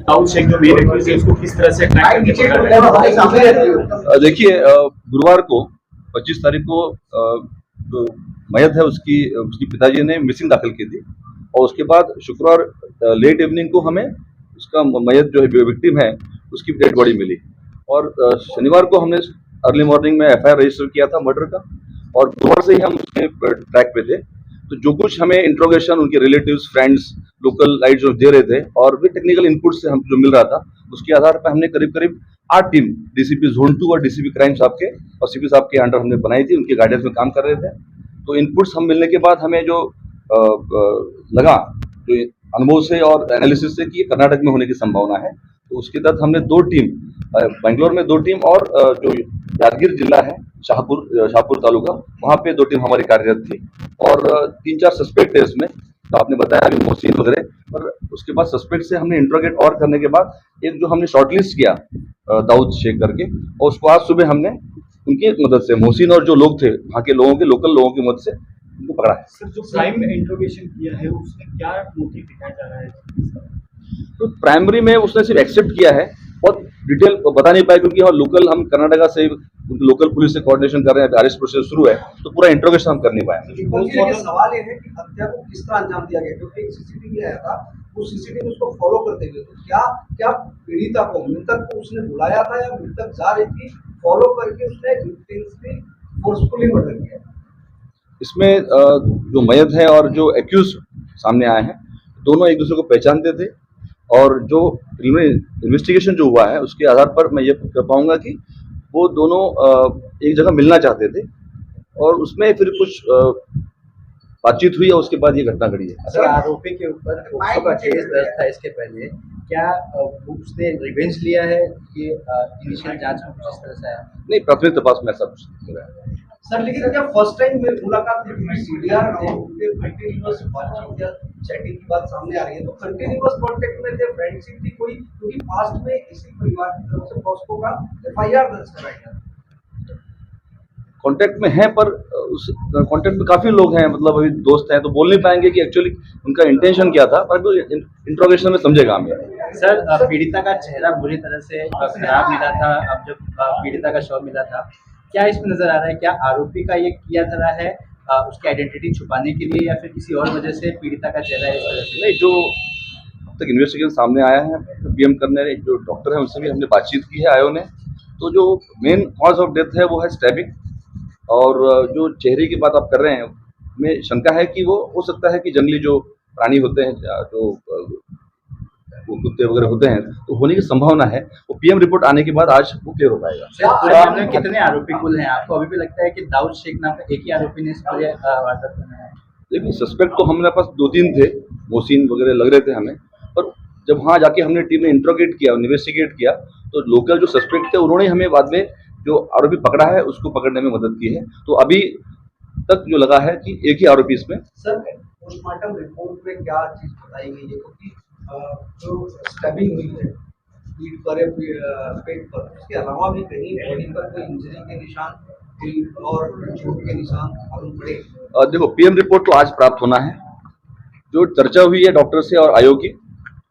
दाऊद शेख जो main accused है उसको किस तरह से ट्रैक करके देखिए, गुरुवार को 25 तारीख को जो मयत है उसकी पिताजी ने मिसिंग दाखिल की थी और उसके बाद शुक्रवार लेट इवनिंग को हमें उसका मयत जो है विक्टिम है उसकी डेड बॉडी मिली और शनिवार को हमने अर्ली मॉर्निंग में एफआईआर रजिस्टर किया था मर्डर का और गुरुवार से ही हम उसके ट्रैक पे थे। तो जो कुछ हमें इंट्रोगेशन उनके रिलेटिव्स फ्रेंड्स लोकल लाइट जो दे रहे थे और भी टेक्निकल इनपुट से हम जो मिल रहा था उसके आधार पर हमने करीब करीब 8 टीम डीसीपी जोन 2 और डीसीपी क्राइम साहब के और सीपी साहब के अंडर हमने बनाई थी, उनके गाइडेंस में काम कर रहे थे। तो इनपुट्स हम मिलने के बाद हमें जो लगा जो अनुभव से और एनालिसिस से कि कर्नाटक में होने की संभावना है, तो उसके तहत हमने 2 टीम बेंगलोर में 2 टीम और जो यादगीर जिला है शाहपुर तालुका वहाँ पे 2 टीम हमारी कार्यरत थी और 3-4 सस्पेक्ट है इसमें। तो आपने बताया अभी मोहसिन वगैरह, पर उसके बाद सस्पेक्ट से हमने इंट्रोगेट और करने के बाद एक जो हमने शॉर्टलिस्ट किया दाऊद शेख करके और उसको आज सुबह हमने उनकी मदद से मोहसिन और जो लोग थे वहाँ के लोगों के लोकल लोगों की मदद से उनको पकड़ा है। सर जो क्राइम में इंट्रोगेशन किया है उसमें क्या मोटिव दिखाया जा रहा है? तो प्राइमरी में उसने सिर्फ एक्सेप्ट किया है और डिटेल बता नहीं पाया क्योंकि लोकल हम कर्नाटका से लोकल पुलिस से कोऑर्डिनेशन कर रहे हैं, अरेस्ट प्रोसेस शुरू है तो पूरा इंट्रोगेशन हम कर नहीं पाए। सवाल ये है कि हत्या को किस तरह अंजाम दिया गया, क्योंकि एक सीसीटीवी आया था, उस सीसीटीवी उसको फॉलो करते हुए तो क्या पीड़िता को मृतक को उसने बुलाया था या मृतक जा रही थी फॉलो करके उसने इंटेंसली फोर्सफुली मर्डर किया? इसमें जो मयत है और जो एक्यूज सामने आए हैं दोनों एक दूसरे को पहचानते थे और जो इन्वेस्टिगेशन जो हुआ है उसके आधार पर मैं ये कह पाऊंगा कि वो दोनों एक जगह मिलना चाहते थे और उसमें फिर कुछ बातचीत हुई और उसके बाद ये घटना घटी है। सर, आरोपी के ऊपर पोक्सो का केस दर्ज था इसके पहले, क्या उसने रिवेंज लिया है कि इनिशियल जांच में कुछ इस तरह से आया? नहीं, प्राथमिक तपास में ऐसा कुछ नहीं हो रहा है। सर, लेकिन क्या फर्स्ट टाइम में मुलाकात थी सीडीआर थे, कंटिन्यूअस बातचीत या चैटिंग की बात सामने आ रही है, तो कंटिन्यूअस कांटेक्ट में थे, फ्रेंडशिप थी कोई, क्योंकि पास्ट में इसी परिवार की तरफ से पॉस्को का एफआईआर दर्ज कराया गया। कांटेक्ट में हैं पर उस कांटेक्ट में काफी लोग हैं, मतलब अभी दोस्त हैं तो बोल नहीं पाएंगे कि एक्चुअली उनका इंटेंशन क्या था, पर इंट्रोगेशन में समझेगा हमें। सर, पीड़िता का चेहरा बुरी तरह से खराब मिला था, अब जब पीड़िता का शव मिला था, क्या इसमें नजर आ रहा है क्या आरोपी का ये किया धरा है उसकी आइडेंटिटी छुपाने के लिए या फिर किसी और वजह से पीड़िता का चेहरा इस तरह से? नहीं, जो अब तक इन्वेस्टिगेशन सामने आया है, पीएम करने जो डॉक्टर है उनसे भी हमने बातचीत की है आयो ने, तो जो मेन कॉज ऑफ डेथ है वो है स्टैबिंग और जो चेहरे की बात आप कर रहे हैं में शंका है कि वो हो सकता है कि जंगली जो प्राणी होते हैं जो कुत्ते वगैरह होते हैं तो होने की संभावना है। वो पीएम रिपोर्ट आने के बाद आज वो क्लियर हो पाएगा। पूरा में कितने आरोपी कुल हैं? आपको अभी भी लगता है कि दाऊद शेख नाम का एक ही आरोपी ने इस पर वारदात करना है? देखिए, सस्पेक्ट तो हमारे पास 2-3 थे, मोहसिन वगैरह लग रहे थे हमें, पर जब वहाँ जाके हमने टीम ने इंट्रोगेट किया, इन्वेस्टिगेट किया तो लोकल जो सस्पेक्ट थे उन्होंने हमें बाद में जो आरोपी पकड़ा है उसको पकड़ने में मदद की है। तो अभी तक जो लगा है कि एक ही आरोपी इसमें। सर, पोस्टमार्टम रिपोर्ट में क्या चीज बताई गई है, क्योंकि जो स्टैबिंग हुई है पीठ पर पेट पर, उसके अलावा भी कहीं बॉडी पर कोई इंजरी के निशान और चोट के निशान मालूम पड़े? देखो, पीएम रिपोर्ट तो आज प्राप्त होना है। जो चर्चा हुई है डॉक्टर से और आयोग की,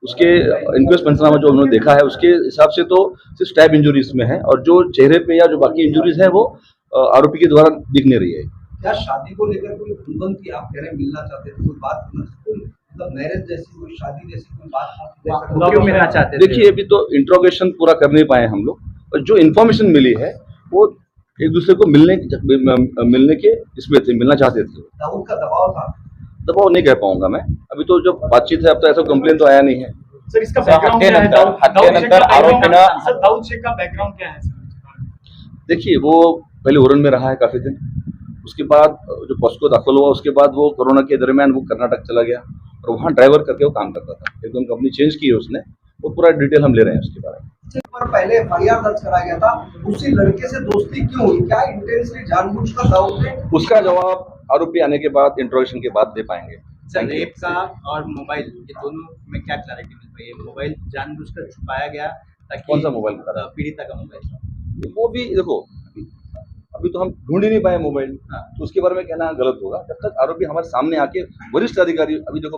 उसके इंक्वेस्ट पंचनामा जो उन्होंने देखा है उसके हिसाब से तो सिर्फ स्टैब इंजरी इसमें है और जो चेहरे पे या जो बाकी इंजरीज है वो आरोपी के द्वारा दिख नहीं रही है। क्या शादी को लेकर कोई उल्लंघन की आप कह रहे मिलना चाहते थे, कोई बात कोई मतलब मैरिज जैसी कोई शादी जैसी कोई बात क्यों मिलना चाहते थे? देखिए, अभी तो इंट्रोगेशन पूरा कर नहीं पाए हम लोग और जो इन्फॉर्मेशन मिली है वो एक दूसरे को मिलने के इसमें थे, मिलना चाहते थे। दाऊद का दबाव था? दबाव नहीं कह पाऊंगा मैं, अभी तो जब बातचीत है अब तो ऐसा कंप्लेन तो आया नहीं है। सर, इसका बैकग्राउंड क्या है? दाऊद शेख का बैकग्राउंड क्या है? देखिए, वो पहले उरन में रहा है काफी दिन, उसके बाद जो पॉस्को दाखिल हुआ उसके बाद वो कोरोना के दरमियान वो कर्नाटक चला गया और वहाँ ड्राइवर करके वो काम करता था। एकदम कंपनी चेंज की है उसने, वो पूरा डिटेल हम ले रहे हैं उसके बारे में। पर पहले एफआईआर दर्ज कराया गया था, उसी लड़के से दोस्ती क्यों हुई? क्या इंटेंसली जानबूझकर दाऊद ने? उसका जवाब आरोपी आने के बाद, इंट्रोगेशन के बाद दे पाएंगे। सर, रेप का और मोबाइल, ये दोनों में क्या क्लैरिटी मिल पाई है? मोबाइल जानबूझकर छुपाया गया ताकि कौन सा मोबाइल? पीड़िता का मोबाइल। वो भी देखो, अभी तो हम ढूंढ ही नहीं पाए मोबाइल, तो उसके बारे में कहना गलत होगा। जब तक आरोपी हमारे सामने आके वरिष्ठ अधिकारी, अभी देखो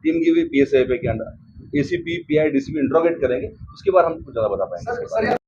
टीम की हुई पीएसआई पे के under ACP, PI, DCP interrogate करेंगे, उसके बाद हम कुछ ज़्यादा बता पाएंगे। सर